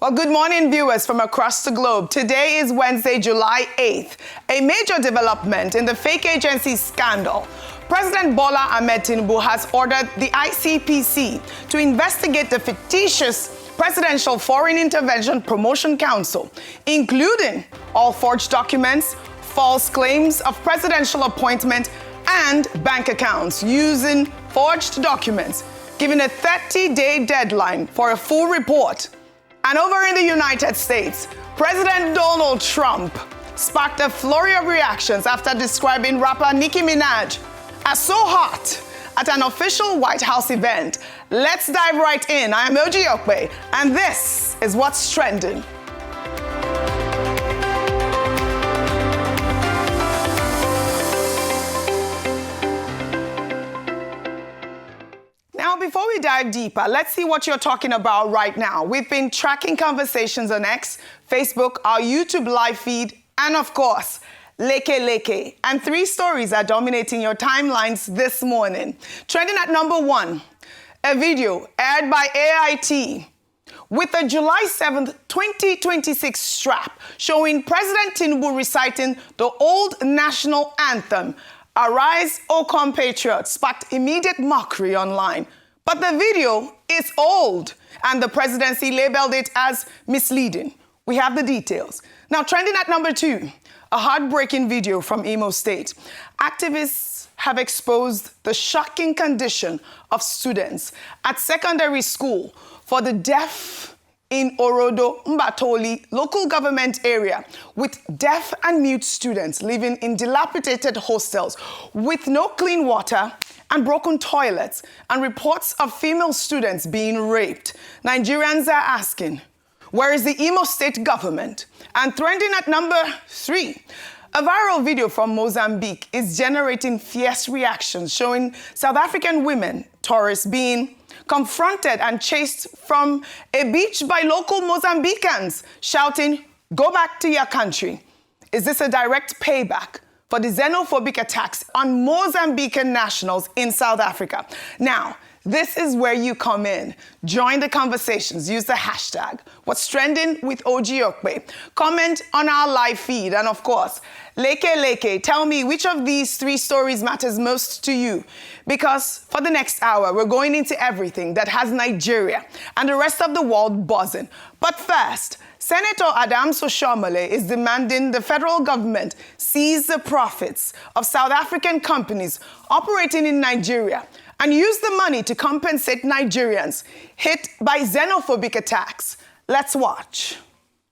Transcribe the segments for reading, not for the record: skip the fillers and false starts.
Well, good morning, viewers from across the globe. Today is Wednesday, July 8th. A major development in the fake agency scandal. President Bola Ahmed Tinubu has ordered the ICPC to investigate the fictitious Presidential Foreign Intervention Promotion Council, including all forged documents, false claims of presidential appointment, and bank accounts using forged documents, giving a 30-day deadline for a full report. And over in the United States, President Donald Trump sparked a flurry of reactions after describing rapper Nicki Minaj as so hot at an official White House event. Let's dive right in. I am OjyOkpe, and this is what's trending. Now, before we dive deeper, let's see what you're talking about right now. We've been tracking conversations on X, Facebook, our YouTube live feed, and of course, Leke. And three stories are dominating your timelines this morning. Trending at number one, a video aired by AIT with a July 7th, 2026 strap showing President Tinubu reciting the old national anthem, "Arise, O compatriots," sparked immediate mockery online. But the video is old, and the presidency labeled it as misleading. We have the details. Now, trending at number two, a heartbreaking video from Imo State. Activists have exposed the shocking condition of students at secondary school for the deaf in Orodo Mbatoli local government area, with deaf and mute students living in dilapidated hostels with no clean water and broken toilets, and reports of female students being raped. Nigerians are asking, where is the Imo State government? And trending at number three, a viral video from Mozambique is generating fierce reactions, showing South African women tourists being confronted and chased from a beach by local Mozambicans, shouting, "Go back to your country." Is this a direct payback for the xenophobic attacks on Mozambican nationals in South Africa? Now, this is where you come in. Join the conversations. Use the hashtag What's Trending with OjyOkpe. Comment on our live feed. And of course, Leke, tell me which of these three stories matters most to you. Because for the next hour, we're going into everything that has Nigeria and the rest of the world buzzing. But first, Senator Adams Oshiomhole is demanding the federal government seize the profits of South African companies operating in Nigeria and use the money to compensate Nigerians hit by xenophobic attacks. Let's watch.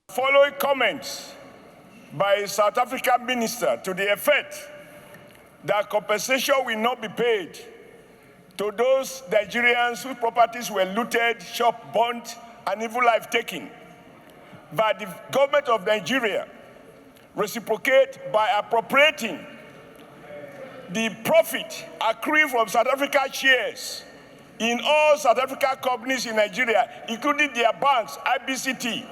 Following comments by a South African minister to the effect that compensation will not be paid to those Nigerians whose properties were looted, shop burnt, and even life taken, but the government of Nigeria reciprocate by appropriating the profit accruing from South Africa shares in all South African companies in Nigeria, including their banks, IBCT,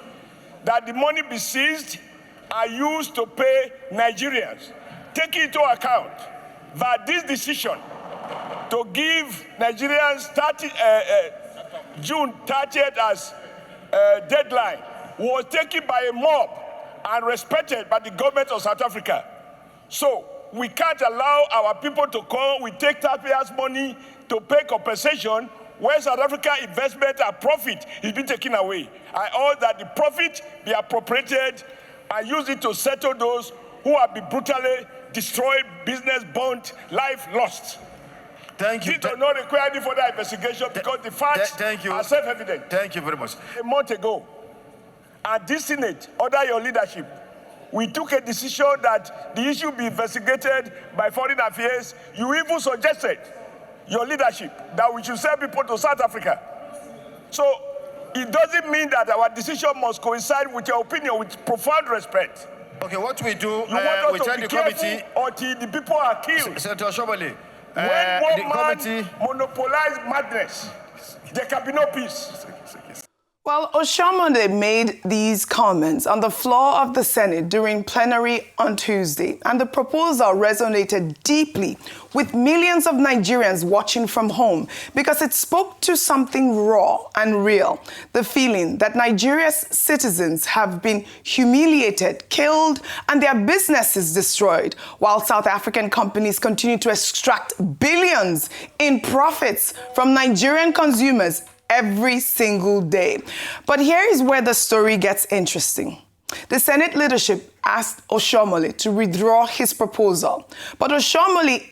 that the money be seized and used to pay Nigerians. Taking into account that this decision to give Nigerians June 30th as deadline was taken by a mob and respected by the government of South Africa. So we can't allow our people to come, we take taxpayers' money to pay compensation when South Africa investment and profit is being taken away. I urge that the profit be appropriated and use it to settle those who have been brutally destroyed, business burnt, life lost. Thank you. This does not require any further investigation because the facts are self-evident. Thank you very much. A month ago, at this Senate, under your leadership, we took a decision that the issue be investigated by Foreign Affairs. You even suggested, your leadership, that we should send people to South Africa. So it doesn't mean that our decision must coincide with your opinion, with profound respect. Okay, what we do, you want we us tell to the be committee until the people are killed. Senator Oshiomhole, when one man monopolize madness, there can be no peace. Well, Oshiomhole made these comments on the floor of the Senate during plenary on Tuesday, and the proposal resonated deeply with millions of Nigerians watching from home because it spoke to something raw and real, the feeling that Nigeria's citizens have been humiliated, killed, and their businesses destroyed, while South African companies continue to extract billions in profits from Nigerian consumers every single day. But here is where the story gets interesting. The Senate leadership asked Oshiomhole to withdraw his proposal, but Oshiomhole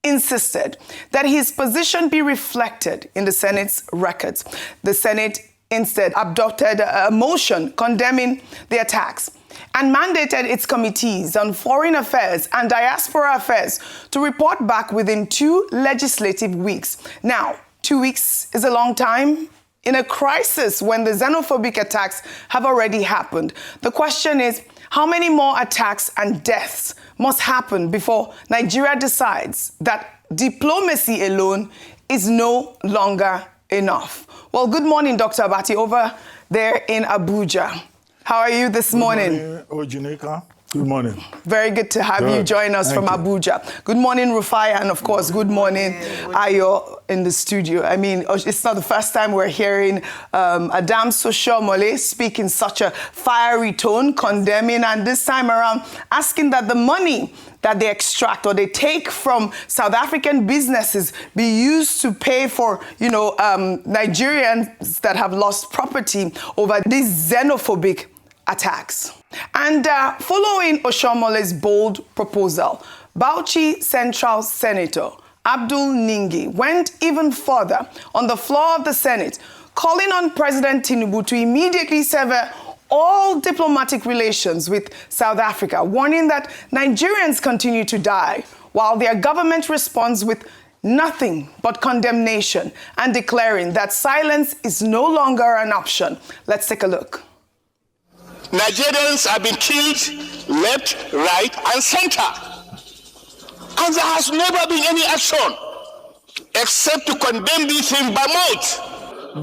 insisted that his position be reflected in the Senate's records. The Senate instead adopted a motion condemning the attacks and mandated its committees on foreign affairs and diaspora affairs to report back within 2 legislative weeks. Now, 2 weeks is a long time in a crisis when the xenophobic attacks have already happened. The question is, how many more attacks and deaths must happen before Nigeria decides that diplomacy alone is no longer enough? Well, good morning, Dr. Abati, over there in Abuja. How are you this morning? Good morning, Ojyokpe. Good morning. Very good to have you join us from Abuja. Good morning, Rufai, and of course, good morning, Ayo, in the studio. I mean, it's not the first time we're hearing Adams Oshiomhole speak in such a fiery tone, condemning, and this time around asking that the money that they extract or they take from South African businesses be used to pay for, Nigerians that have lost property over these xenophobic attacks. And following Oshiomhole's bold proposal, Bauchi Central Senator Abdul Ningi went even further on the floor of the Senate, calling on President Tinubu to immediately sever all diplomatic relations with South Africa, warning that Nigerians continue to die while their government responds with nothing but condemnation and declaring that silence is no longer an option. Let's take a look. Nigerians have been killed left, right, and center. And there has never been any action except to condemn these things by mouth.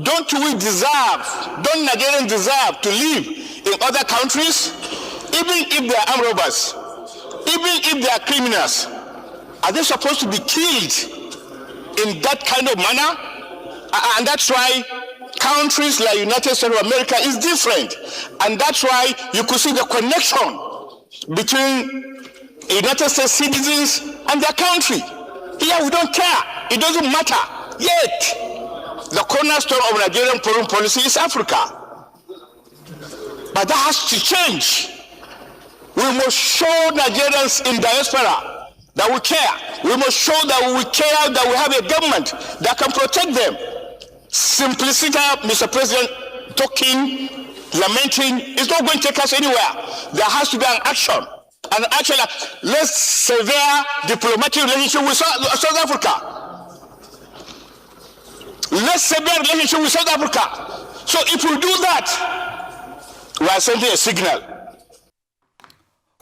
Don't Nigerians deserve to live in other countries? Even if they are armed robbers, even if they are criminals, are they supposed to be killed in that kind of manner? And that's why countries like United States of America is different. And that's why you could see the connection between United States citizens and their country. Here we don't care. It doesn't matter. Yet, the cornerstone of Nigerian foreign policy is Africa. But that has to change. We must show Nigerians in diaspora that we care. We must show that we care, that we have a government that can protect them. Simplicity, Mr. President, talking, lamenting, is not going to take us anywhere. There has to be an action. And actually, let's sever diplomatic relationship with South Africa. Let's sever relationship with South Africa. So if we do that, we are sending a signal.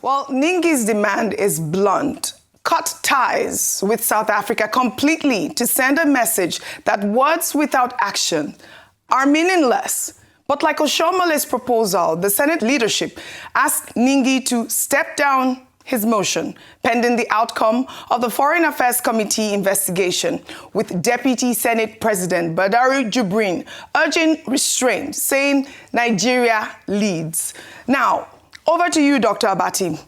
Well, Ningi's demand is blunt. Cut ties with South Africa completely to send a message that words without action are meaningless. But like Oshiomhole's proposal, the Senate leadership asked Ningi to step down his motion pending the outcome of the Foreign Affairs Committee investigation, with Deputy Senate President Badari Jibrin urging restraint, saying Nigeria leads. Now, over to you, Dr. Abati.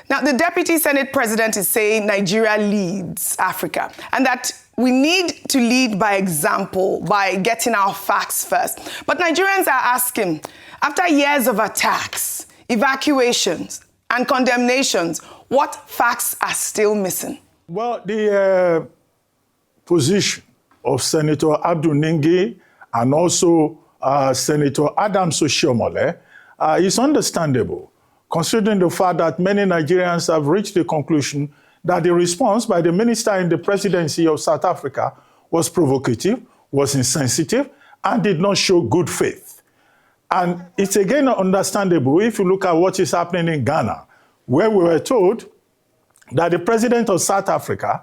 Now, the Deputy Senate President is saying Nigeria leads Africa and that we need to lead by example, by getting our facts first. But Nigerians are asking, after years of attacks, evacuations, and condemnations, what facts are still missing? Well, the position of Senator Abdul Ningi and also Senator Adams Oshiomhole is understandable, considering the fact that many Nigerians have reached the conclusion that the response by the minister in the presidency of South Africa was provocative, was insensitive, and did not show good faith. And it's again understandable if you look at what is happening in Ghana, where we were told that the president of South Africa,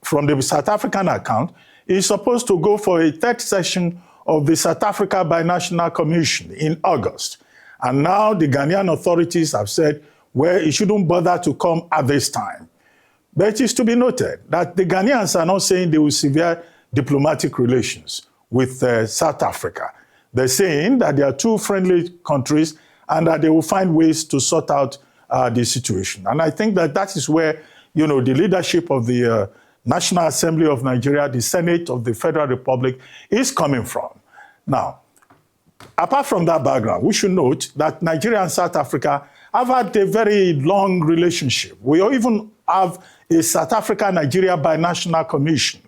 from the South African account, is supposed to go for a third session of the South Africa Binational Commission in August. And now the Ghanaian authorities have said, well, it shouldn't bother to come at this time. But it is to be noted that the Ghanaians are not saying they will sever diplomatic relations with South Africa. They're saying that they are two friendly countries and that they will find ways to sort out the situation. And I think that that is where, the leadership of the National Assembly of Nigeria, the Senate of the Federal Republic, is coming from. Now, apart from that background, we should note that Nigeria and South Africa have had a very long relationship. We even have a South Africa-Nigeria Binational Commission.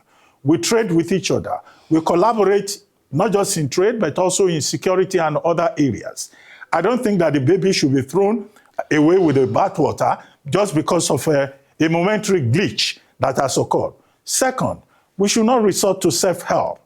We trade with each other. We collaborate not just in trade, but also in security and other areas. I don't think that the baby should be thrown away with the bathwater just because of a momentary glitch that has occurred. Second, we should not resort to self-help.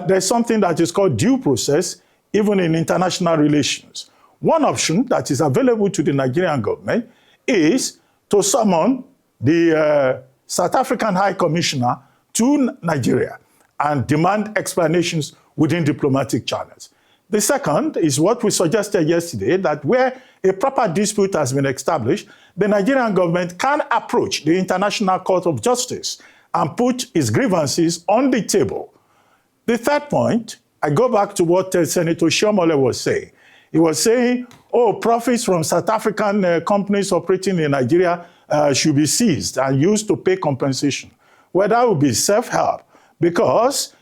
There's something that is called due process, even in international relations. One option that is available to the Nigerian government is to summon the South African High Commissioner to Nigeria and demand explanations within diplomatic channels. The second is what we suggested yesterday, that where a proper dispute has been established, the Nigerian government can approach the International Court of Justice and put its grievances on the table. The third point, I go back to what Senator Oshiomhole was saying. He was saying, profits from South African companies operating in Nigeria should be seized and used to pay compensation. Well, that would be self-help because,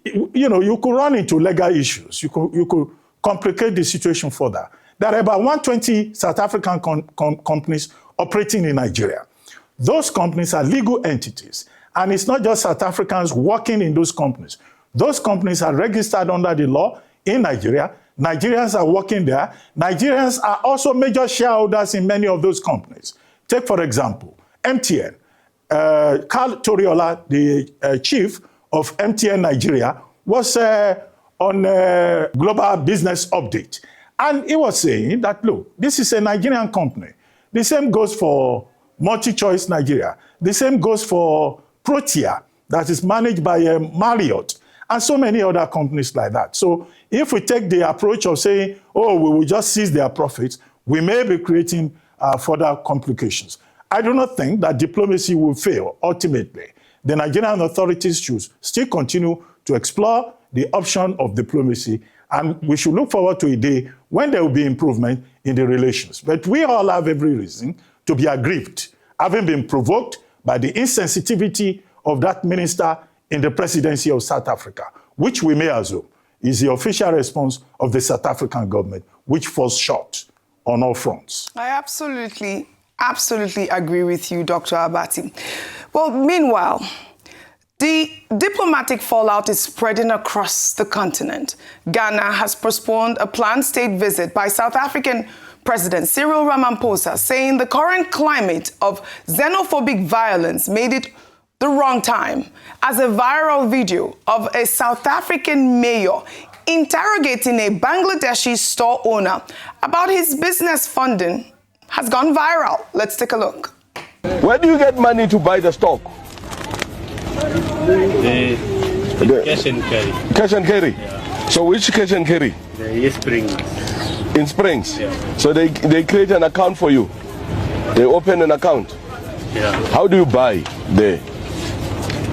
you could run into legal issues. You could complicate the situation further. There are about 120 South African companies operating in Nigeria. Those companies are legal entities. And it's not just South Africans working in those companies. Those companies are registered under the law in Nigeria. Nigerians are working there. Nigerians are also major shareholders in many of those companies. Take, for example, MTN. Carl Toriola, the chief of MTN Nigeria, was on Global Business Update. And he was saying that, look, this is a Nigerian company. The same goes for MultiChoice Nigeria. The same goes for Protea, that is managed by Marriott, and so many other companies like that. So if we take the approach of saying, we will just seize their profits, we may be creating further complications. I do not think that diplomacy will fail ultimately. The Nigerian authorities should still continue to explore the option of diplomacy, and we should look forward to a day when there will be improvement in the relations. But we all have every reason to be aggrieved, having been provoked by the insensitivity of that minister in the presidency of South Africa, which we may assume is the official response of the South African government, which falls short on all fronts. I absolutely agree with you, Dr. Abati. Well, meanwhile, the diplomatic fallout is spreading across the continent. Ghana has postponed a planned state visit by South African President Cyril Ramaphosa, saying the current climate of xenophobic violence made it the wrong time, as a viral video of a South African mayor interrogating a Bangladeshi store owner about his business funding has gone viral. Let's take a look. Where do you get money to buy the stock? The cash and carry. Cash and carry? Yeah. So which cash and carry? The Springs. In Springs? Yeah. So they create an account for you? They open an account? Yeah. How do you buy there?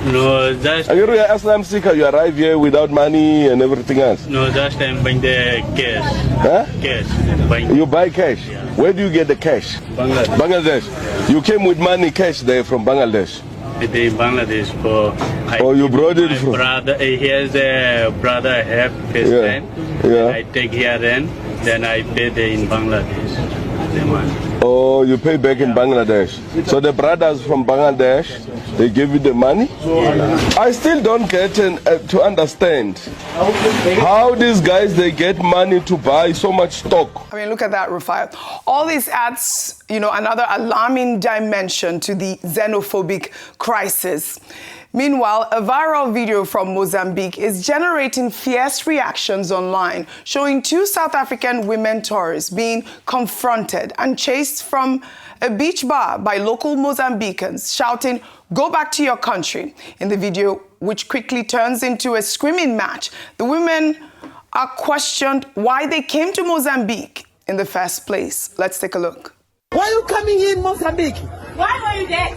No, that's... Are you an Aslam seeker? You arrive here without money and everything else? No, that's time buying the cash. Huh? Cash. Buying. You buy cash? Yeah. Where do you get the cash? Bangladesh. Bangladesh. Yeah. You came with money cash there from Bangladesh? The Bangladesh for... you brought it from... brother, here's a brother I have first time. Yeah. I take here then I pay in Bangladesh. The money. Oh, you pay back in Bangladesh. So the brothers from Bangladesh, they give you the money? Yeah. I still don't get to understand how these guys, they get money to buy so much stock. I mean, look at that, Rufai. All this adds, another alarming dimension to the xenophobic crisis. Meanwhile, a viral video from Mozambique is generating fierce reactions online, showing two South African women tourists being confronted and chased from a beach bar by local Mozambicans, shouting, "Go back to your country." In the video, which quickly turns into a screaming match. The women are questioned why they came to Mozambique in the first place. Let's take a look. Why are you coming here in Mozambique? Why were you there?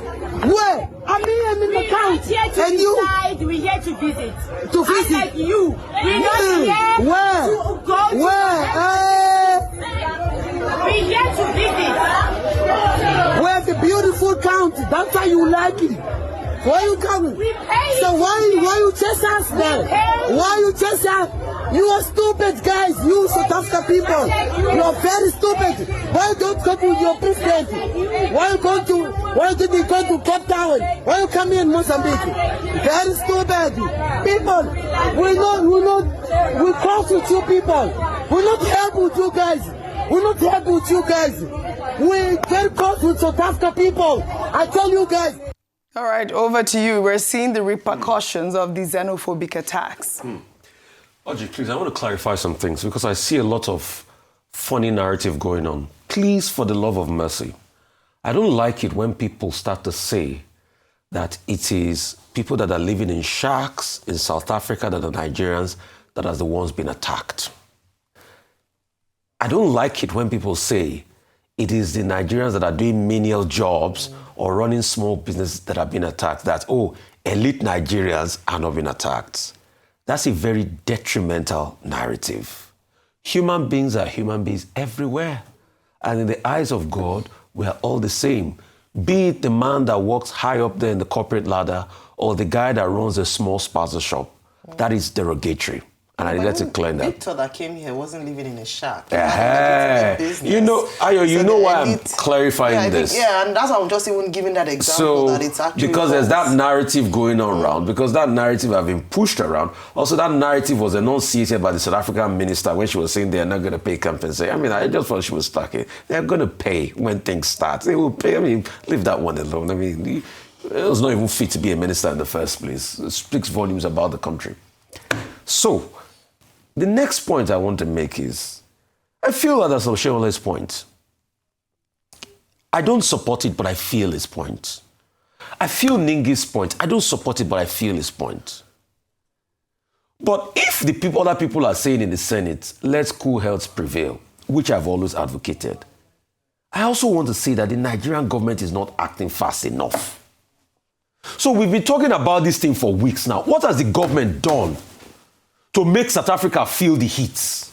Where? I'm in the country. We're here to decide, we're here to visit. To visit? Unlike you. We're not here Where? to go to... Where? We're here to visit. Where's the beautiful country? That's why you like it. Why are you coming? We pay. So why you chase us then? Why you chase us? You are stupid guys, you South African people. You are very stupid. Why don't you go to your president? Why did you go to Cape Town? Why you come here in Mozambique? Very stupid. People, we close with you people. We not help with you guys. We not help with you guys. We very close with South African people. I tell you guys. All right, over to you. We're seeing the repercussions of the xenophobic attacks. Oji, please, I want to clarify some things because I see a lot of funny narrative going on. Please, for the love of mercy, I don't like it when people start to say that it is people that are living in shacks in South Africa that are Nigerians that are the ones being attacked. I don't like it when people say it is the Nigerians that are doing menial jobs or running small businesses that are being attacked, that, oh, elite Nigerians are not being attacked. That's a very detrimental narrative. Human beings are human beings everywhere. And in the eyes of God, we are all the same. Be it the man that works high up there in the corporate ladder or the guy that runs a small spaza shop. That is derogatory. And I need to clear that. Victor that came here wasn't living in a shack. You know, Ayo, you know why I'm clarifying this? And that's why I'm just even giving that example that it's actually because there's that narrative going on around, because that narrative have been pushed around. Also, that narrative was enunciated by the South African minister when she was saying they're not going to pay compensate. I mean, I just thought she was talking. They're going to pay when things start. They will pay. I mean, leave that one alone. I mean, it was not even fit to be a minister in the first place. It speaks volumes about the country. So, the next point I want to make is, I feel that that's Oshiomhole's point. I don't support it, but I feel his point. I feel Ningi's point. I don't support it, but I feel his point. But if the other people are saying in the Senate, let cool heads prevail, which I've always advocated, I also want to say that the Nigerian government is not acting fast enough. So we've been talking about this thing for weeks now. What has the government done to make South Africa feel the heat?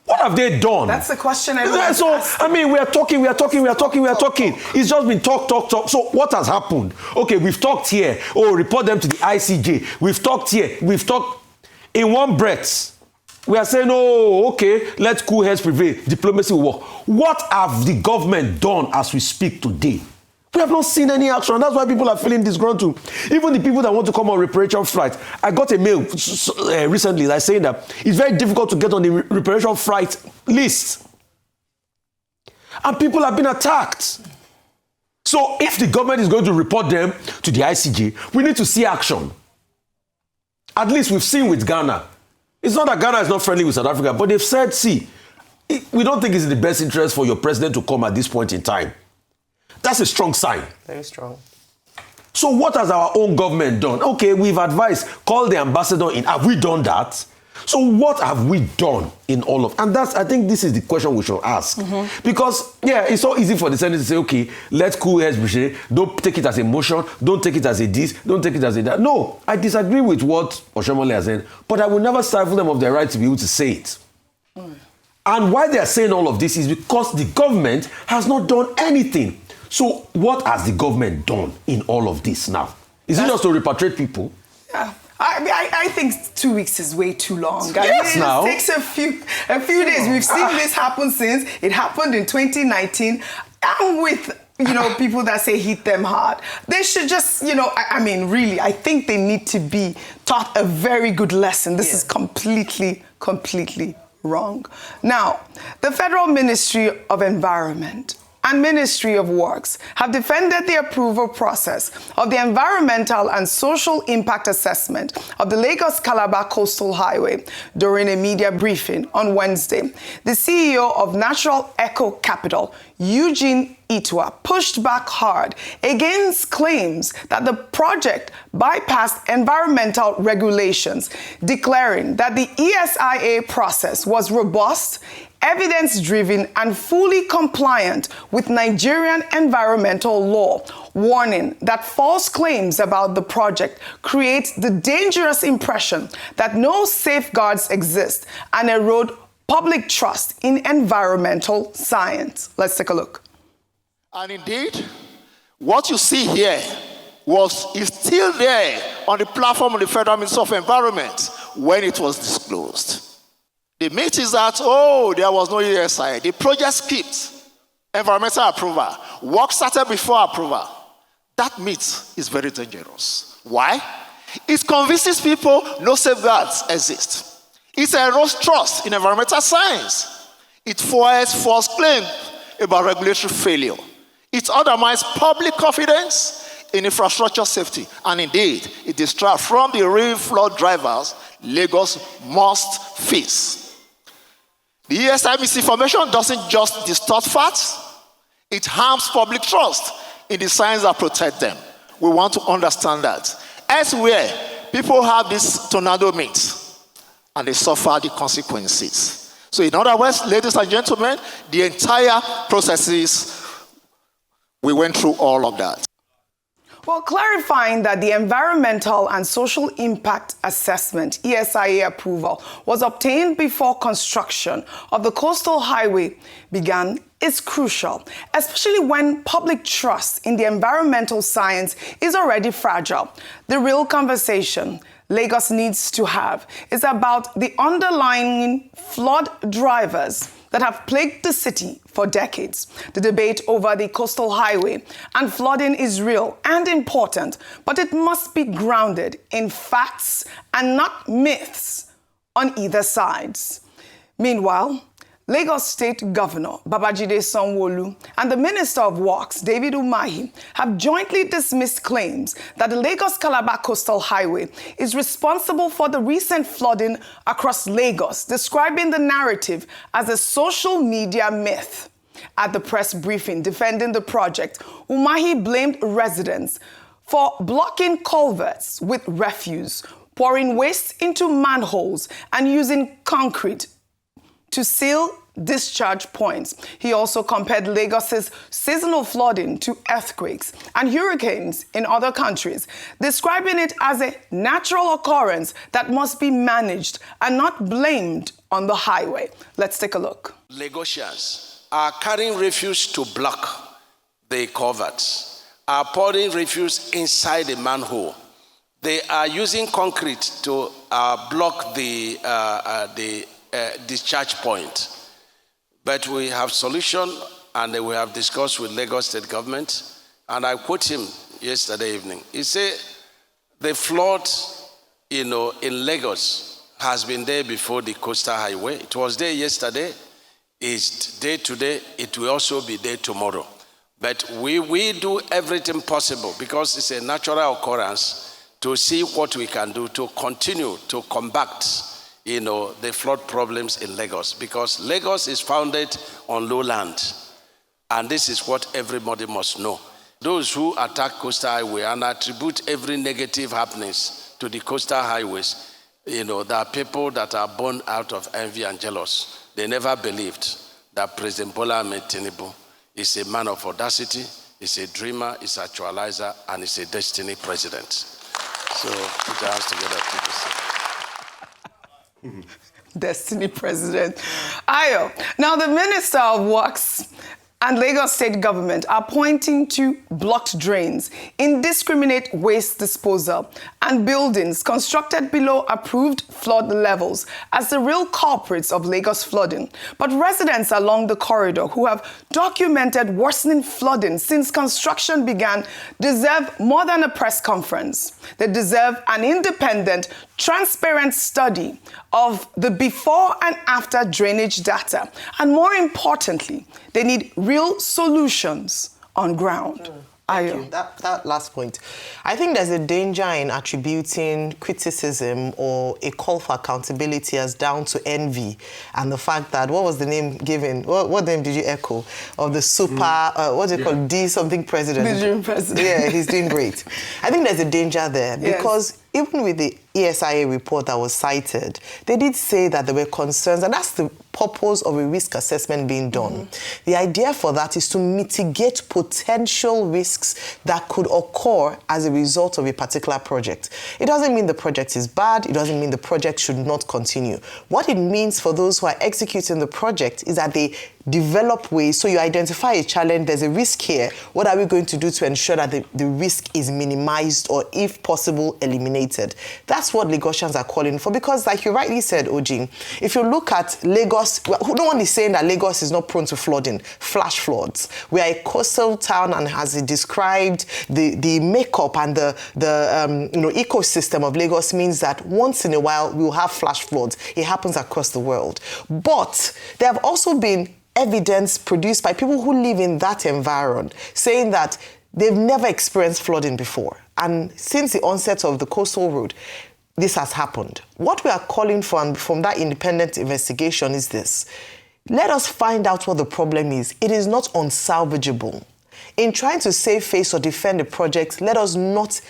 What have they done? That's the question I want to ask. I mean, we are talking. It's just been talk. So what has happened? Okay, we've talked here. Oh, report them to the ICJ. We've talked here. We've talked in one breath. We are saying, oh, okay, let cool heads prevail. Diplomacy will work. What have the government done as we speak today? We have not seen any action. That's why people are feeling disgruntled. Even the people that want to come on repatriation flight. I got a mail recently that saying that it's very difficult to get on the repatriation flight list. And people have been attacked. So if the government is going to report them to the ICJ, we need to see action. At least we've seen with Ghana. It's not that Ghana is not friendly with South Africa, but they've said, see, we don't think it's in the best interest for your president to come at this point in time. That's a strong sign. Very strong. So what has our own government done? Okay, we've advised, call the ambassador in. Have we done that? So what have we done in all of... And I think this is the question we should ask. Because, yeah, it's so easy for the Senate to say, okay, let's cool heads, don't take it as a motion, don't take it as a this, don't take it as a that. No, I disagree with what Oshiomhole has said, but I will never stifle them of their right to be able to say it. And why they are saying all of this is because the government has not done anything. So what has the government done in all of this now? Is it just to repatriate people? Yeah. I think 2 weeks is way too long. Yes, now. It takes a few days. We've seen this happen since. It happened in 2019. I'm with, people that say hit them hard. They should just, I mean, really, I think they need to be taught a very good lesson. This is completely wrong. Now, the Federal Ministry of Environment and Ministry of Works have defended the approval process of the environmental and social impact assessment of the Lagos-Calabar Coastal Highway during a media briefing on Wednesday. The CEO of Natural Eco Capital, Eugene Itwa, pushed back hard against claims that the project bypassed environmental regulations, declaring that the ESIA process was robust, evidence-driven, and fully compliant with Nigerian environmental law, warning that false claims about the project create the dangerous impression that no safeguards exist and erode public trust in environmental science. Let's take a look. And indeed, what you see here is still there on the platform of the Federal Ministry of Environment when it was disclosed. The myth is that, there was no ESI. The project skipped environmental approval. Work started before approval. That myth is very dangerous. Why? It convinces people no safeguards exist. It erodes trust in environmental science. It fuels false claims about regulatory failure. It undermines public confidence in infrastructure safety. And indeed, it distracts from the real flood drivers Lagos must face. The ESI misinformation doesn't just distort facts, it harms public trust in the science that protect them. We want to understand that. Elsewhere, people have this tornado myth, and they suffer the consequences. So in other words, ladies and gentlemen, the entire processes, we went through all of that. Well, clarifying that the Environmental and Social Impact Assessment, ESIA approval, was obtained before construction of the coastal highway began is crucial, especially when public trust in the environmental science is already fragile. The real conversation Lagos needs to have is about the underlying flood drivers that have plagued the city for decades. The debate over the coastal highway and flooding is real and important, but it must be grounded in facts and not myths on either sides. Meanwhile, Lagos State Governor Babajide Sanwo-Olu and the Minister of Works, David Umahi, have jointly dismissed claims that the Lagos-Calabar Coastal Highway is responsible for the recent flooding across Lagos, describing the narrative as a social media myth. At the press briefing defending the project, Umahi blamed residents for blocking culverts with refuse, pouring waste into manholes, and using concrete to seal discharge points. He also compared Lagos's seasonal flooding to earthquakes and hurricanes in other countries, describing it as a natural occurrence that must be managed and not blamed on the highway. Let's take a look. Lagosians are carrying refuse to block the culverts, are pouring refuse inside the manhole. They are using concrete to block the discharge point. But we have solution, and we have discussed with Lagos State government, and I quote him yesterday evening. He said, the flood, in Lagos has been there before the coastal highway. It was there yesterday, it's there today, it will also be there tomorrow. But we do everything possible, because it's a natural occurrence, to see what we can do to continue to combat the flood problems in Lagos, because Lagos is founded on lowland, and this is what everybody must know. Those who attack coastal highway and attribute every negative happenings to the coastal highways, there are people that are born out of envy and jealous. They never believed that President Bola Ahmed Tinubu is a man of audacity, is a dreamer, is an actualizer, and is a destiny president. So put your hands together, people. Destiny president. Ayo. Now, the Minister of Works and Lagos State government are pointing to blocked drains, indiscriminate waste disposal, and buildings constructed below approved flood levels as the real culprits of Lagos flooding. But residents along the corridor who have documented worsening flooding since construction began deserve more than a press conference. They deserve an independent, transparent study of the before and after drainage data. And more importantly, they need real real solutions on ground. Thank you. That last point. I think there's a danger in attributing criticism or a call for accountability as down to envy and the fact that, what was the name given? What name did you echo? Of the super, what do you call D something president? The dream president. Yeah, he's doing great. I think there's a danger there because even with the ESIA report that was cited, they did say that there were concerns, and that's the purpose of a risk assessment being done. The idea for that is to mitigate potential risks that could occur as a result of a particular project. It doesn't mean the project is bad. It doesn't mean the project should not continue. What it means for those who are executing the project is that they develop ways, so you identify a challenge, there's a risk here. What are we going to do to ensure that the risk is minimized or, if possible, eliminated? That's what Lagosians are calling for, because like you rightly said, Oji, if you look at Lagos, no one is saying that Lagos is not prone to flooding, flash floods. We are a coastal town, and as it described, the makeup and the ecosystem of Lagos means that once in a while we'll have flash floods. It happens across the world. But there have also been evidence produced by people who live in that environment saying that they've never experienced flooding before. And since the onset of the coastal road, this has happened. What we are calling for from that independent investigation is this. Let us find out what the problem is. It is not unsalvageable. In trying to save face or defend the project, let us not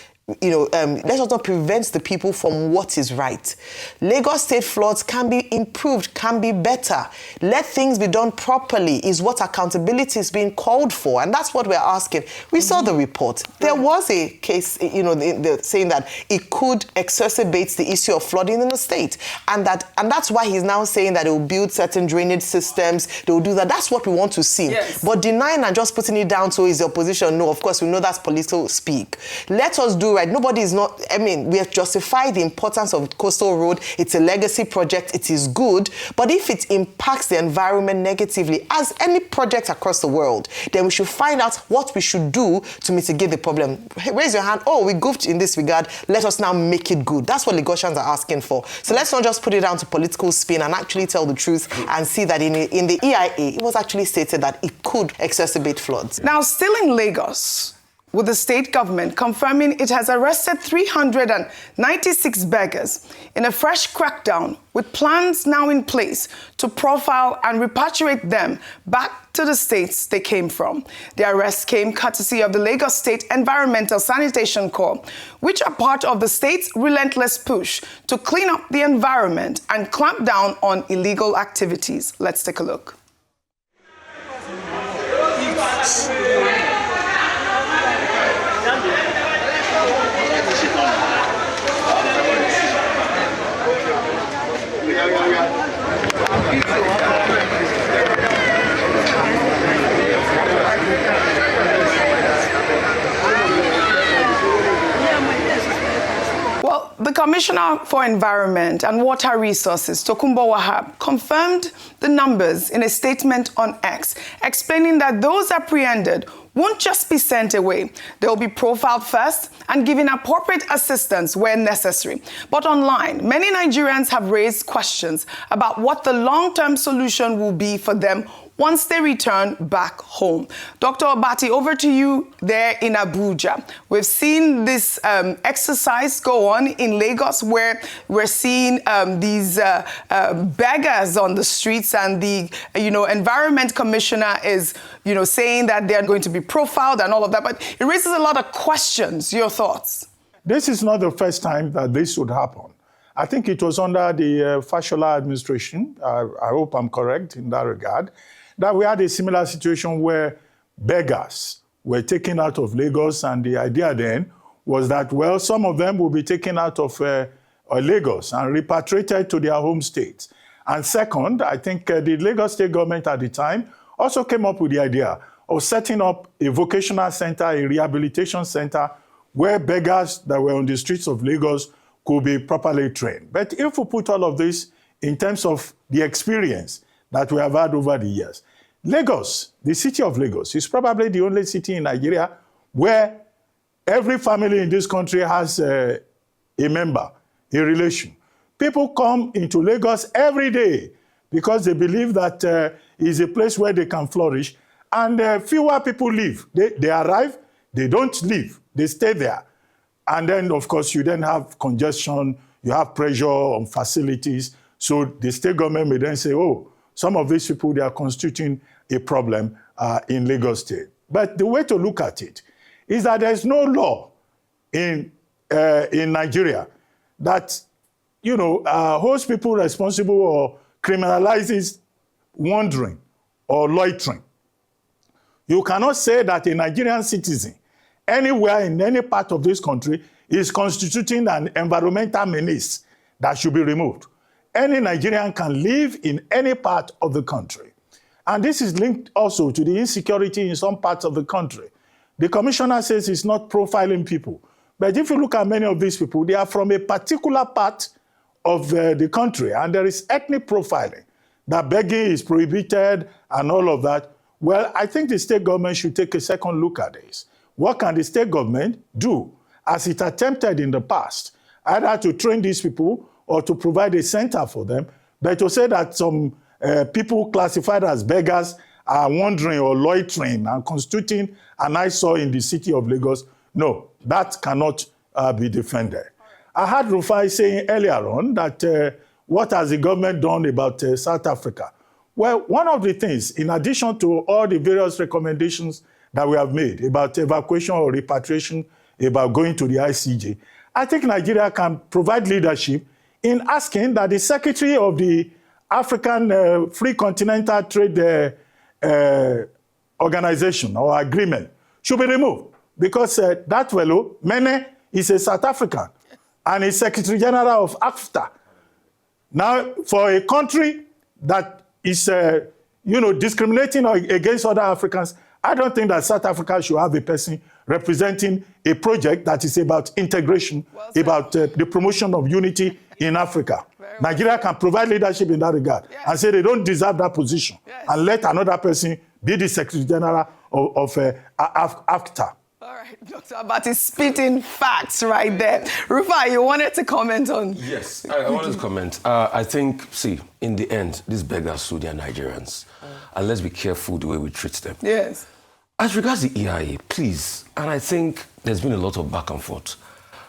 prevent the people from what is right. Lagos State floods can be improved, can be better. Let things be done properly is what accountability is being called for, and that's what we're asking. We saw the report. There was a case, saying that it could exacerbate the issue of flooding in the state, and that's why he's now saying that it will build certain drainage systems. They will do that. That's what we want to see. Yes. But denying and just putting it down to is the opposition. No, of course we know that's political speak. Let us do right. Nobody is not, we have justified the importance of Coastal Road. It's a legacy project. It is good. But if it impacts the environment negatively, as any project across the world, then we should find out what we should do to mitigate the problem. Raise your hand. Oh, we goofed in this regard. Let us now make it good. That's what Lagosians are asking for. So let's not just put it down to political spin and actually tell the truth and see that in the EIA, it was actually stated that it could exacerbate floods. Now, still in Lagos, with the state government confirming it has arrested 396 beggars in a fresh crackdown, with plans now in place to profile and repatriate them back to the states they came from. The arrest came courtesy of the Lagos State Environmental Sanitation Corps, which are part of the state's relentless push to clean up the environment and clamp down on illegal activities. Let's take a look. Well, the Commissioner for Environment and Water Resources, Tokunbo Wahab, confirmed the numbers in a statement on X, explaining that those apprehended won't just be sent away. They'll be profiled first and given appropriate assistance where necessary. But online, many Nigerians have raised questions about what the long-term solution will be for them once they return back home. Dr. Obati, over to you there in Abuja. We've seen this exercise go on in Lagos, where we're seeing these beggars on the streets, and the Environment Commissioner is saying that they're going to be profiled and all of that. But it raises a lot of questions. Your thoughts? This is not the first time that this would happen. I think it was under the Fashola administration, I hope I'm correct in that regard, that we had a similar situation where beggars were taken out of Lagos, and the idea then was that, well, some of them will be taken out of Lagos and repatriated to their home states. And second, I think the Lagos state government at the time also came up with the idea of setting up a vocational center, a rehabilitation center, where beggars that were on the streets of Lagos could be properly trained. But if we put all of this in terms of the experience that we have had over the years, Lagos, the city of Lagos, is probably the only city in Nigeria where every family in this country has a member, a relation. People come into Lagos every day because they believe that it's a place where they can flourish. and fewer people leave. They arrive, they don't leave, they stay there. And then, of course, you then have congestion, you have pressure on facilities. So the state government may then say, oh, some of these people, they are constituting a problem in Lagos State. But the way to look at it is that there's no law in Nigeria that, holds people responsible or criminalizes wandering or loitering. You cannot say that a Nigerian citizen anywhere in any part of this country is constituting an environmental menace that should be removed. Any Nigerian can live in any part of the country. And this is linked also to the insecurity in some parts of the country. The commissioner says it's not profiling people. But if you look at many of these people, they are from a particular part of the country, and there is ethnic profiling, that begging is prohibited and all of that. Well, I think the state government should take a second look at this. What can the state government do, as it attempted in the past, either to train these people or to provide a center for them, but to say that some people classified as beggars are wandering or loitering and constituting an eyesore in the city of Lagos? No, that cannot be defended. I heard Rufai saying earlier on that what has the government done about South Africa? Well, one of the things, in addition to all the various recommendations that we have made about evacuation or repatriation, about going to the ICJ, I think Nigeria can provide leadership in asking that the Secretary of the African Free Continental Trade Organization or Agreement should be removed, because that fellow, Mene, is a South African and is Secretary General of AFTA. Now, for a country that is, discriminating against other Africans, I don't think that South Africa should have a person representing a project that is about integration, about the promotion of unity in Africa. Nigeria can provide leadership in that regard and say they don't deserve that position and let another person be the Secretary General of AFTA. All right, Dr. Abati is spitting facts right there. Rufai, you wanted to comment on... Yes, I wanted to comment. I think, in the end, these beggars sue their Nigerians. And let's be careful the way we treat them. Yes. As regards the EIA, please, and I think there's been a lot of back and forth,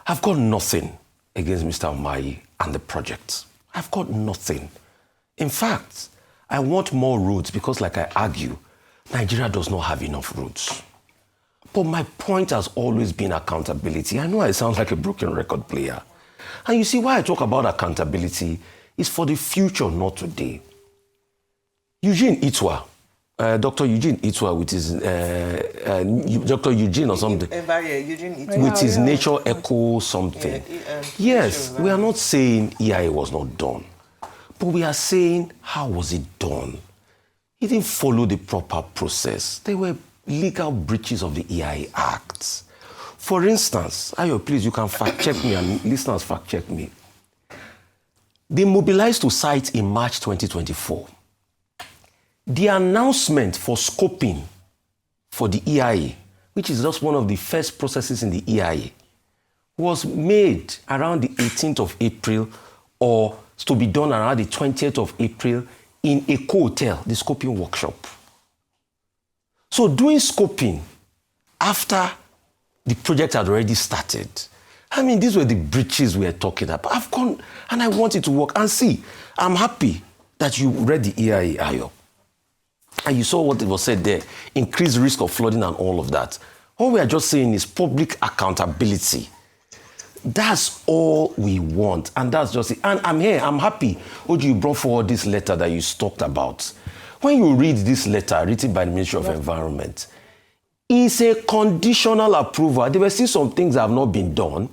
I've got nothing against Mr. Umahi and the project. I've got nothing. In fact, I want more roads because, like I argue, Nigeria does not have enough roads. But my point has always been accountability. I know I sound like a broken record player. And you see, why I talk about accountability is for the future, not today. Eugene Itwa, Dr. Eugene Itwa with his, Dr. Eugene or something, with his nature echo something. Yes, we are not saying EIA was not done, but we are saying, how was it done? It didn't follow the proper process. There were legal breaches of the EIA Act. For instance, Ayo, please, you can fact check me and listeners fact check me. They mobilized to site in March 2024. The announcement for scoping for the EIA, which is just one of the first processes in the EIA, was made around the 18th of April or to be done around the 20th of April in a hotel, the scoping workshop. So doing scoping after the project had already started, I mean, these were the breaches we were talking about. I've gone and I want it to work. And see, I'm happy that you read the EIA, Ayo. And you saw what it was said there, increased risk of flooding and all of that. All we are just saying is public accountability. That's all we want. And that's just it. And I'm here, I'm happy. Oji, you brought forward this letter that you talked about. When you read this letter written by the Ministry of Environment, it's a conditional approval. There were still some things that have not been done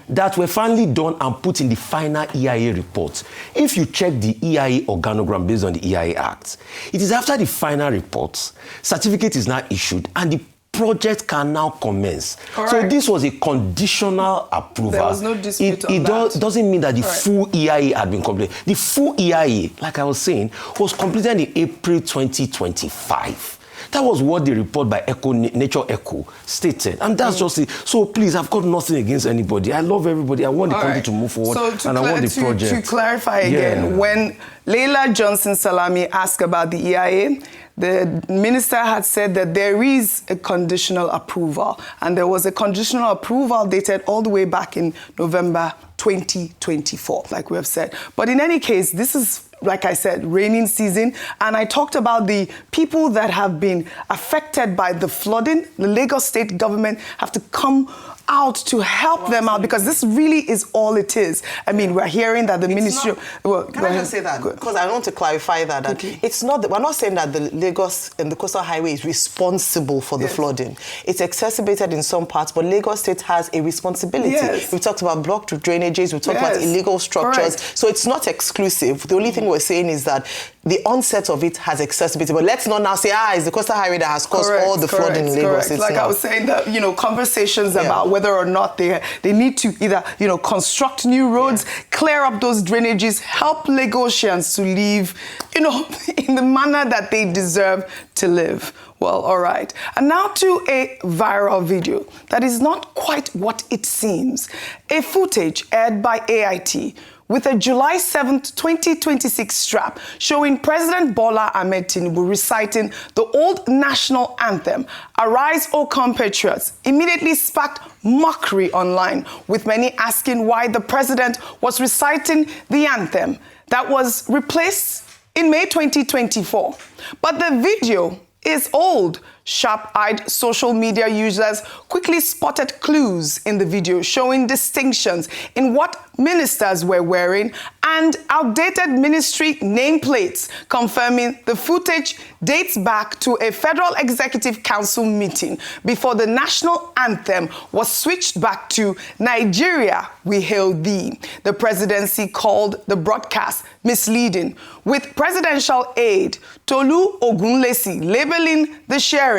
that were finally done and put in the final EIA report. If you check the EIA organogram based on the EIA Act, it is after the final report, certificate is now issued, and the project can now commence. Correct. So this was a conditional approval. There was no dispute on that. It doesn't mean that the full EIA had been completed. The full EIA, like I was saying, was completed in April 2025. That was what the report by Nature Echo stated. And that's just it. So please, I've got nothing against anybody. I love everybody. I want the country to move forward. So and I want the project. To clarify again, when Leila Johnson Salami asked about the EIA, the minister had said that there is a conditional approval, and there was a conditional approval dated all the way back in November 2024, like we have said. But in any case, this is, like I said, raining season, and I talked about the people that have been affected by the flooding. The Lagos state government have to come out to help them out, because this really is all it is. I mean, we're hearing that the ministry... Can I just say that? Because I want to clarify that. It's not that, we're not saying that the Lagos and the Coastal Highway is responsible for the flooding. It's exacerbated in some parts, but Lagos State has a responsibility. We've talked about blocked drainages, we've talked about illegal structures. So it's not exclusive. The only thing we're saying is that the onset of it has exacerbated. But let's not now say, it's the Coastal Highway that has caused all the flooding in Lagos. It's like I was saying, that, you know, conversations about whether or not they need to either, you know, construct new roads, clear up those drainages, help Lagosians to live, you know, in the manner that they deserve to live. Well, all right. And now to a viral video that is not quite what it seems. A footage aired by AIT with a July 7th, 2026 strap showing President Bola Ahmed Tinubu reciting the old national anthem, "Arise, O compatriots," immediately sparked mockery online, with many asking why the president was reciting the anthem that was replaced in May 2024. But the video is old. Sharp-eyed social media users quickly spotted clues in the video showing distinctions in what ministers were wearing and outdated ministry nameplates, confirming the footage dates back to a Federal Executive Council meeting before the national anthem was switched back to "Nigeria, we hail thee." The presidency called the broadcast misleading, with presidential aide Tolu Ogunlesi labeling the sharing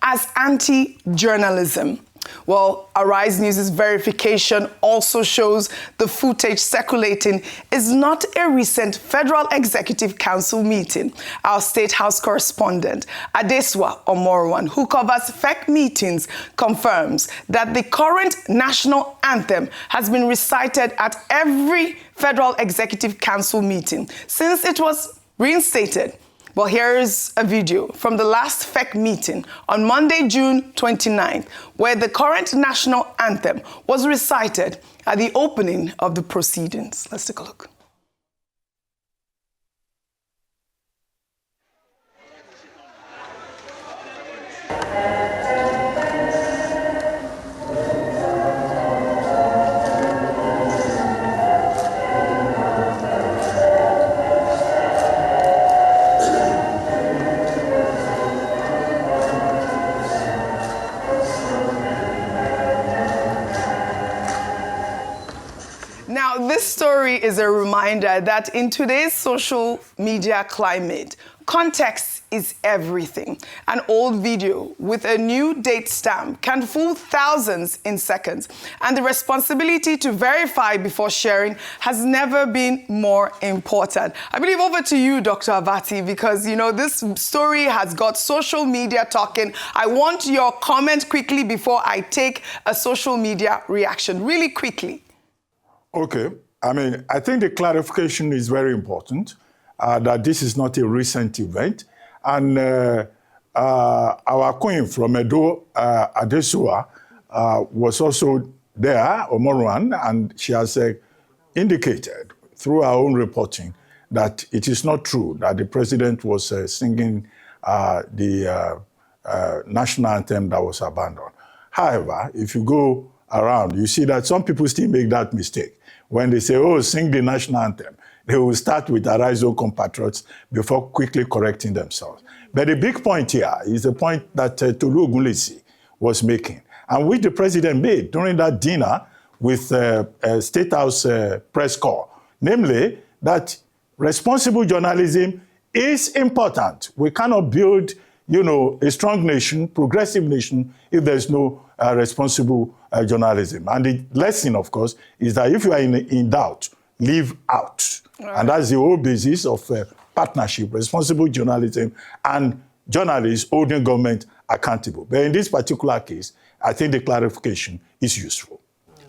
as anti-journalism. Well, Arise News' verification also shows the footage circulating is not a recent Federal Executive Council meeting. Our State House correspondent, Adeswa Omorwan, who covers fake meetings, confirms that the current national anthem has been recited at every Federal Executive Council meeting since it was reinstated. Well, here's a video from the last fake meeting on Monday, June 29th, where the current national anthem was recited at the opening of the proceedings. Let's take a look. Now, this story is a reminder that in today's social media climate, context is everything. An old video with a new date stamp can fool thousands in seconds, and the responsibility to verify before sharing has never been more important. I believe over to you, Dr. Avati, because, you know, this story has got social media talking. I want your comment quickly before I take a social media reaction, really quickly. Okay. I mean, I think the clarification is very important, that this is not a recent event. And our queen from Edo, Adesua, was also there, Omorwan, and she has indicated through her own reporting that it is not true that the president was singing the national anthem that was abandoned. However, if you go around, you see that some people still make that mistake. When they say, oh, sing the national anthem, they will start with "Arise, O compatriots" before quickly correcting themselves. But the big point here is the point that Tolu Ogunlesi was making, and which the president made during that dinner with State House press corps, namely that responsible journalism is important. We cannot build, you know, a strong nation, progressive nation, if there's no responsible journalism. And the lesson, of course, is that if you are in doubt, leave out. Right. And that's the whole basis of partnership, responsible journalism, and journalists holding government accountable. But in this particular case, I think the clarification is useful.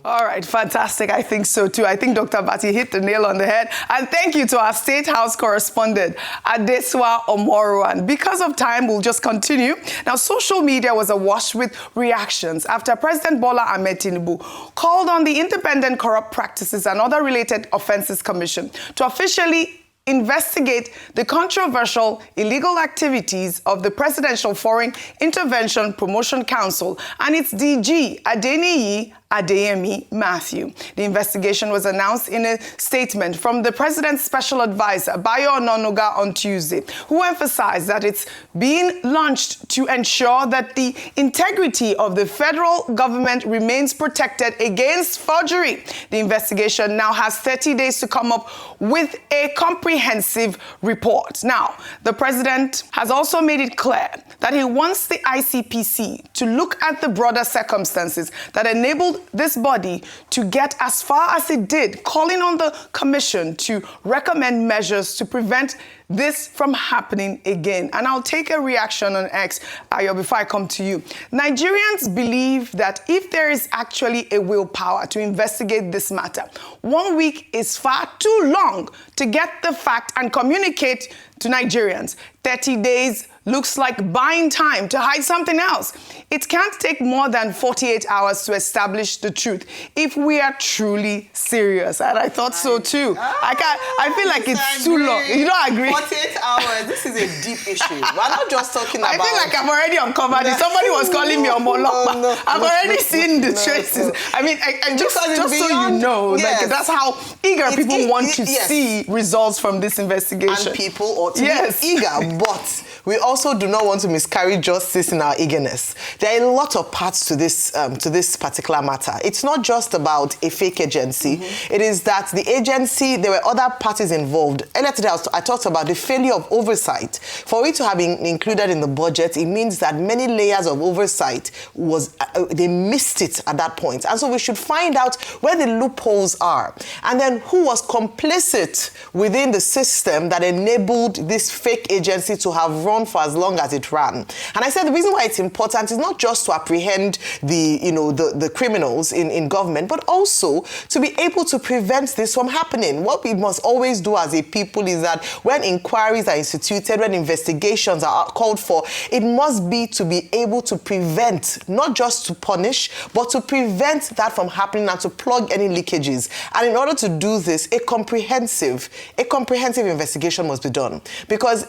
All right, fantastic. I think so too. I think Dr. Bati hit the nail on the head. And thank you to our State House correspondent, Adeswa Omoruan. Because of time, we'll just continue. Now, social media was awash with reactions after President Bola Ahmed Tinubu called on the Independent Corrupt Practices and Other Related Offences Commission to officially investigate the controversial illegal activities of the Presidential Foreign Intervention Promotion Council and its DG, Adeniyi Adeyemi Matthew. The investigation was announced in a statement from the President's Special Advisor, Bayo Ononuga, on Tuesday, who emphasized that it's being launched to ensure that the integrity of the federal government remains protected against forgery. The investigation now has 30 days to come up with a comprehensive report. Now, the President has also made it clear that he wants the ICPC to look at the broader circumstances that enabled this body to get as far as it did, calling on the Commission to recommend measures to prevent this from happening again. And I'll take a reaction on X, Ayo, before I come to you. Nigerians believe that if there is actually a willpower to investigate this matter, 1 week is far too long to get the fact and communicate to Nigerians. 30 days looks like buying time to hide something else. It can't take more than 48 hours to establish the truth if we are truly serious. And I thought so too. I feel like it's too long. You don't agree? 48 hours. This is a deep issue. We're not just talking about... I feel like I've already uncovered it. Somebody was calling me Omolokpa. I've already seen the traces. I mean, just so you know, yes. like, that's how eager people want to see results from this investigation. And people ought to be eager, but we also do not want to miscarry justice in our eagerness. There are a lot of parts to this particular matter. It's not just about a fake agency. It is that the agency, there were other parties involved. Earlier today, I talked about the failure of oversight. For it to have been included in the budget, it means that many layers of oversight they missed it at that point. And so we should find out where the loopholes are. And then who was complicit within the system that enabled this fake agency to have run for as long as it ran. And I said the reason why it's important is not just to apprehend the criminals in government, but also to be able to prevent this from happening. What we must always do as a people is that when inquiries are instituted, when investigations are called for, it must be to be able to prevent, not just to punish, but to prevent that from happening and to plug any leakages. And in order to do this, a comprehensive investigation must be done. Because,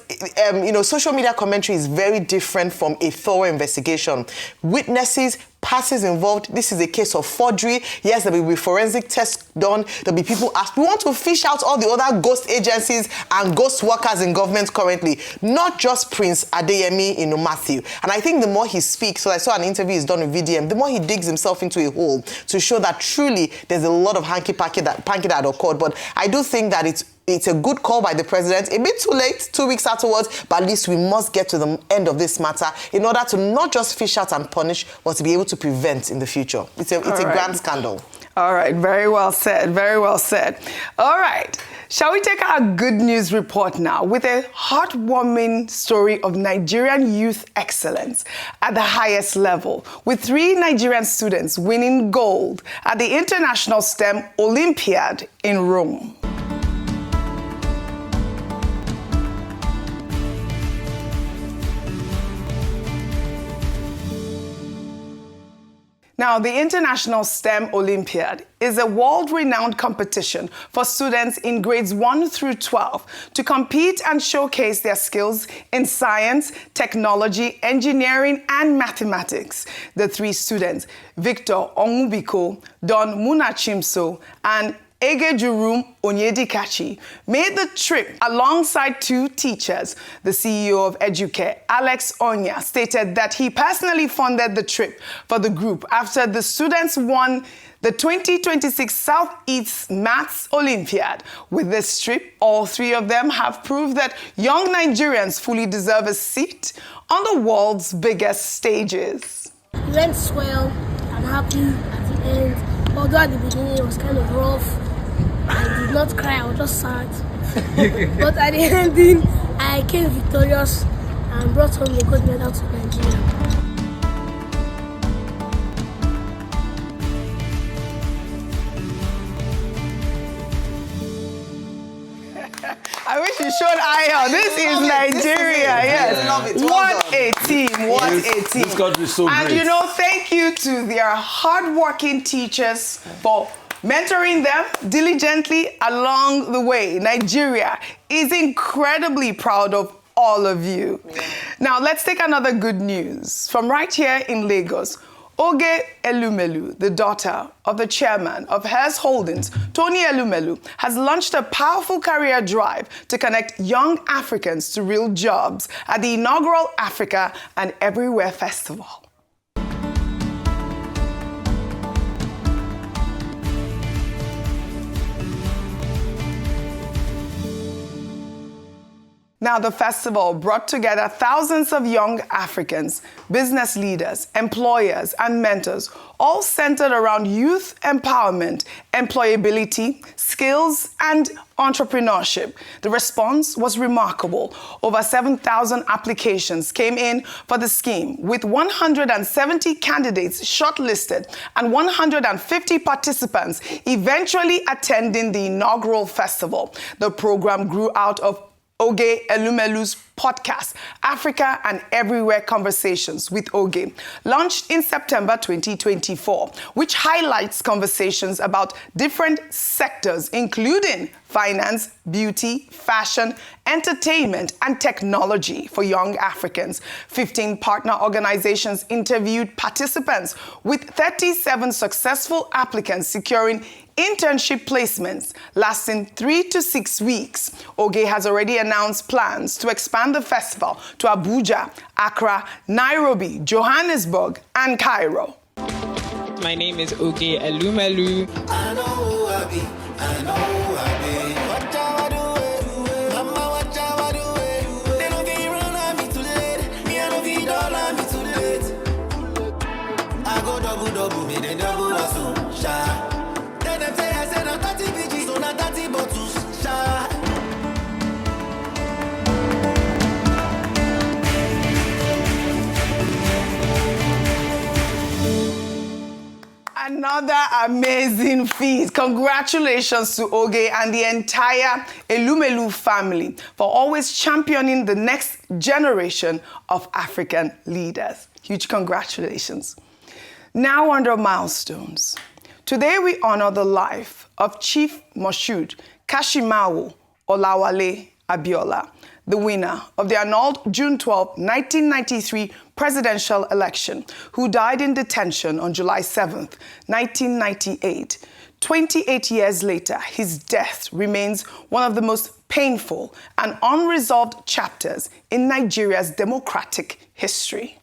social media commentary is very different from a thorough investigation. Witnesses, parties involved. This is a case of forgery. Yes, there will be forensic tests done. There'll be people asked. We want to fish out all the other ghost agencies and ghost workers in government currently, not just Prince Adeyemi Matthew. And I think the more he speaks, so I saw an interview he's done with VDM, the more he digs himself into a hole to show that truly there's a lot of hanky-panky that occurred. But I do think that it's a good call by the president. A bit too late, 2 weeks afterwards, but at least we must get to the end of this matter in order to not just fish out and punish, but to be able to prevent in the future. It's a grand scandal. All right, very well said, very well said. All right, shall we take our good news report now with a heartwarming story of Nigerian youth excellence at the highest level, with 3 Nigerian students winning gold at the International STEM Olympiad in Rome. Now, the International STEM Olympiad is a world-renowned competition for students in grades 1 through 12 to compete and showcase their skills in science, technology, engineering, and mathematics. The 3 students, Victor Onwubiko, Don Munachimso, and Egejurum Onyedikachi, made the trip alongside 2 teachers. The CEO of OjyOkpe, Alex Onya, stated that he personally funded the trip for the group after the students won the 2026 Southeast Maths Olympiad. With this trip, all 3 of them have proved that young Nigerians fully deserve a seat on the world's biggest stages. It went well. I'm happy at the end. Although at the beginning it was kind of rough. I did not cry, I was just sad. But at the ending, I came victorious and brought home the gold medal to Nigeria. showed Ayo. This is Nigeria. Yes. Love it. Well What done. a team. What a team. This country is so and great. you know, thank you to their hardworking teachers for mentoring them diligently along the way. Nigeria is incredibly proud of all of you. Yeah. Now, let's take another good news from right here in Lagos. Oge Elumelu, the daughter of the chairman of Hers Holdings, Tony Elumelu, has launched a powerful career drive to connect young Africans to real jobs at the inaugural Africa and Everywhere Festival. Now, the festival brought together thousands of young Africans, business leaders, employers, and mentors, all centered around youth empowerment, employability, skills, and entrepreneurship. The response was remarkable. Over 7,000 applications came in for the scheme, with 170 candidates shortlisted and 150 participants eventually attending the inaugural festival. The program grew out of Oge Elumelu's podcast, Africa and Everywhere Conversations with Oge, launched in September 2024, which highlights conversations about different sectors, including finance, beauty, fashion, entertainment, and technology for young Africans. 15 partner organizations interviewed participants, with 37 successful applicants securing internship placements lasting 3 to 6 weeks. Oge has already announced plans to expand the festival to Abuja, Accra, Nairobi, Johannesburg, and Cairo. My name is Oge Elumelu. I know who I be. I know who I be. Watch how I do it. Mama, watch how I do it. They don't be run on me too late. Me, I don't be all on me too late. I go double, me then double hustle. Sha. Then say I said I'm 30 BGs, so not 30 bottles. Sha. Another amazing feat. Congratulations to Oge and the entire Elumelu family for always championing the next generation of African leaders. Huge congratulations. Now under milestones. Today we honor the life of Chief Moshood Kashimawo Olawale Abiola, the winner of the annulled June 12, 1993 presidential election, who died in detention on July 7, 1998. 28 years later, his death remains one of the most painful and unresolved chapters in Nigeria's democratic history.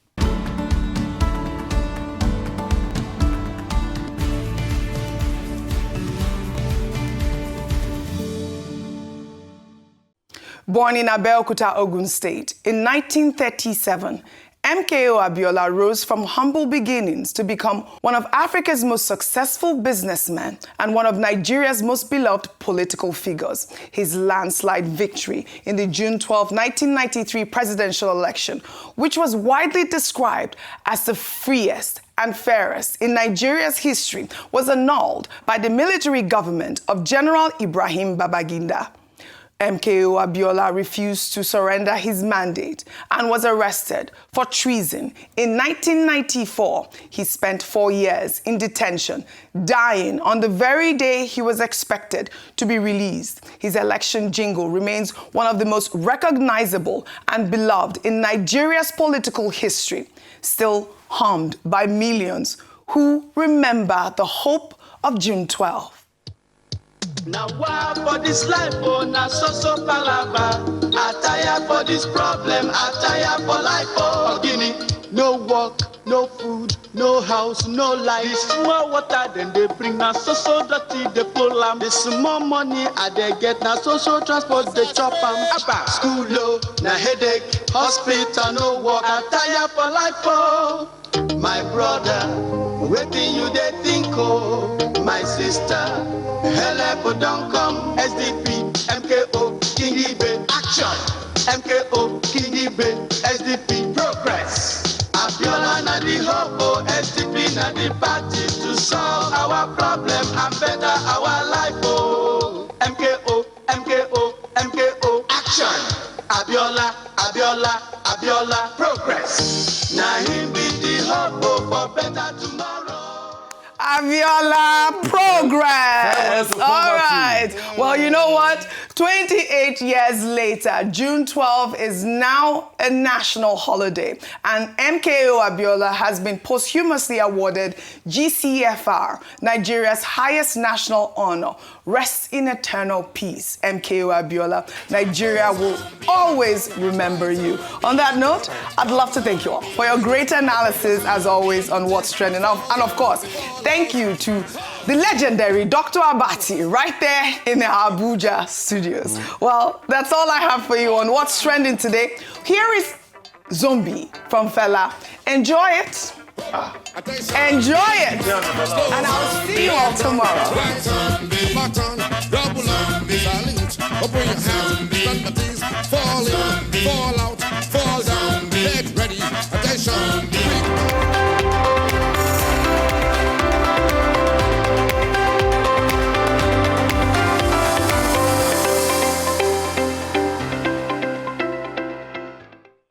Born in Abeokuta, Ogun State, in 1937, MKO Abiola rose from humble beginnings to become one of Africa's most successful businessmen and one of Nigeria's most beloved political figures. His landslide victory in the June 12, 1993 presidential election, which was widely described as the freest and fairest in Nigeria's history, was annulled by the military government of General Ibrahim Babangida. MKO Abiola refused to surrender his mandate and was arrested for treason. In 1994, he spent 4 years in detention, dying on the very day he was expected to be released. His election jingle remains one of the most recognizable and beloved in Nigeria's political history, still hummed by millions who remember the hope of June 12. Now why for this life, oh, now so palava. I tire for this problem, I tire for life, oh. Guinea, no work, no food, no house, no life. This small water, then they bring now so dirty, they pull am. This small money, I they get now social transport, they chop am. School low, now headache, hospital, no work. I tire for life, oh. My brother, waiting you they think, oh. My sister, help don't come. SDP, MKO, Kingibe, action. MKO, Kingibe, SDP, progress. Abiola na the hope, SDP na the party to solve our problem and better our life. Oh, MKO, MKO, MKO, action. Abiola, progress. Now him be the hope for better tomorrow. Abiola, progress. All right. Well, you know what? 28 years later, June 12 is now a national holiday, and MKO Abiola has been posthumously awarded GCFR, Nigeria's highest national honor. Rest in eternal peace, MKO Abiola. Nigeria will always remember you. On that note, I'd love to thank you all for your great analysis, as always, on what's trending. And of course, thank you to the legendary Dr. Abati right there in the Abuja studios. Well, that's all I have for you on what's trending today. Here is Zombie from Fela. Enjoy it. Enjoy it. And I'll see you all tomorrow. Double on the salute. Open your hands,